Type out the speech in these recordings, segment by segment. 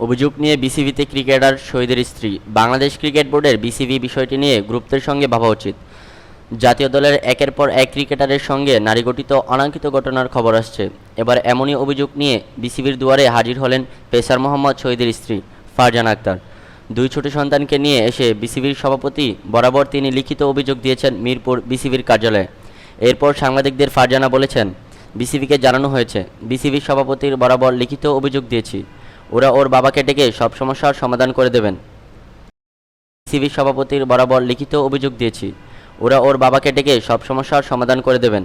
অভিযোগ নিয়ে বিসিবিতে ক্রিকেটার শহীদের স্ত্রী। বাংলাদেশ ক্রিকেট বোর্ডের বিসিবি বিষয়টি নিয়ে গুরুত্বের সঙ্গে ভাবা উচিত। জাতীয় দলের একের পর এক ক্রিকেটারের সঙ্গে নারীঘটিত অনাকাঙ্ক্ষিত ঘটনার খবর আসছে। এবার এমনই অভিযোগ নিয়ে বিসিবির দুয়ারে হাজির হলেন পেসার মোহাম্মদ শহীদের স্ত্রী ফারজানা আক্তার। দুই ছোট সন্তানকে নিয়ে এসে বিসিবির সভাপতি বরাবর তিনি লিখিত অভিযোগ দিয়েছেন মিরপুর বিসিবির কার্যালয়ে। এরপর সাংবাদিকদের ফারজানা বলেছেন, বিসিবিকে জানানো হয়েছে, বিসিবির সভাপতির বরাবর লিখিত অভিযোগ দিয়েছি, ওরা ওর বাবাকে ডেকে সব সমস্যার সমাধান করে দেবেন। বিসিবির সভাপতির বরাবর লিখিত অভিযোগ দিয়েছি, ওরা ওর বাবাকে ডেকে সব সমস্যার সমাধান করে দেবেন।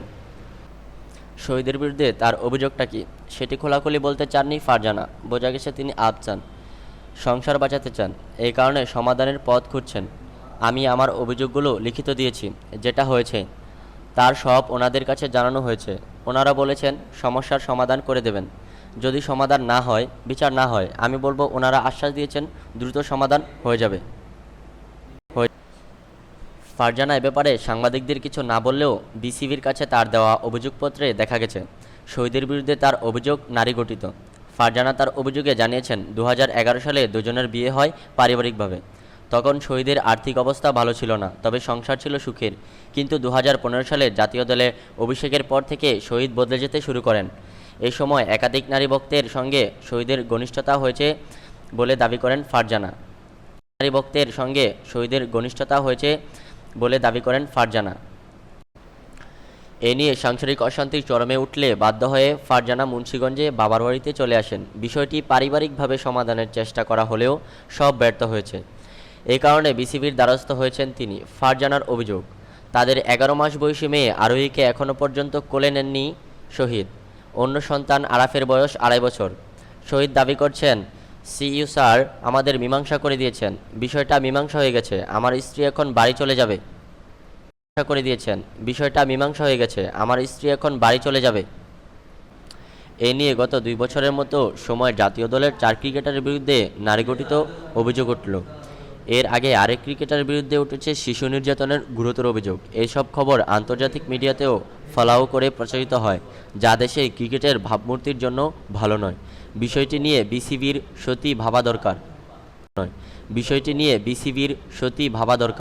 শহীদের বিরুদ্ধে তার অভিযোগটা কি, সেটি খোলাখুলি বলতে চাননি ফারজানা। বোঝা গেছে তিনি আপ চান, সংসার বাঁচাতে চান, এই কারণে সমাধানের পথ খুঁজছেন। আমি আমার অভিযোগগুলো লিখিত দিয়েছি, যেটা হয়েছে তার সব ওনাদের কাছে জানানো হয়েছে। ওনারা বলেছেন সমস্যার সমাধান করে দেবেন। যদি সমাধান না হয়, বিচার না হয়, আমি বলবো ওনারা আশ্বাস দিয়েছেন দ্রুত সমাধান হয়ে যাবে। ফারজানা এ ব্যাপারে সাংবাদিকদের কিছু না বললেও বিসিবির কাছে তার দেওয়া অভিযোগপত্রে দেখা গেছে শহীদের বিরুদ্ধে তার অভিযোগ নারী গঠিত। ফারজানা তার অভিযোগে জানিয়েছেন 2011 সালে দুজনের বিয়ে হয় পারিবারিকভাবে। তখন শহীদের আর্থিক অবস্থা ভালো ছিল না, তবে সংসার ছিল সুখের। কিন্তু 2015 সালে জাতীয় দলে অভিষেকের পর থেকে শহীদ বদলে যেতে শুরু করেন। এই সময় একাধিক নারী ভক্তের সঙ্গে শহীদের ঘনিষ্ঠতা হয়েছে বলে দাবি করেন ফারজানা। নারী ভক্তের সঙ্গে শহীদের ঘনিষ্ঠতা হয়েছে বলে দাবি করেন ফারজানা। এ নিয়ে সাংসারিক অশান্তি চরমে উঠলে বাধ্য হয়ে ফারজানা মুন্সিগঞ্জে বাবার বাড়িতে চলে আসেন। বিষয়টি পারিবারিকভাবে সমাধানের চেষ্টা করা হলেও সব ব্যর্থ হয়েছে। এই কারণে বিসিবির দ্বারস্থ হয়েছেন তিনি। ফারজানার অভিযোগ, তাদের 11 মাস বয়সী মেয়ে আরোহীকে এখনও পর্যন্ত কোলে নেননি শহীদ। অন্য সন্তান আরাফের বয়স 2.5 বছর। শহীদ দাবি করছেন, সিইউ স্যার আমাদের মীমাংসা করে দিয়েছেন, বিষয়টা মীমাংসা হয়ে গেছে, আমার স্ত্রী এখন বাড়ি চলে যাবে। বিষয়টা মীমাংসা হয়ে গেছে, আমার স্ত্রী এখন বাড়ি চলে যাবে। এ নিয়ে গত 2 বছরের মতো সময় জাতীয় দলের 4 ক্রিকেটারের বিরুদ্ধে নারীঘটিত অভিযোগ উঠল। এর আগে আরেক ক্রিকেটারের বিরুদ্ধে উঠেছে শিশু নির্যাতনের গুরুতর অভিযোগ। এইসব খবর আন্তর্জাতিক মিডিয়াতেও ফলাও করে প্রচারিত হয়, যা দেশে ক্রিকেটের ভাবমূর্তির জন্য ভালো নয়। বিষয়টি নিয়ে বিসিবির সত্যি ভাবা দরকার।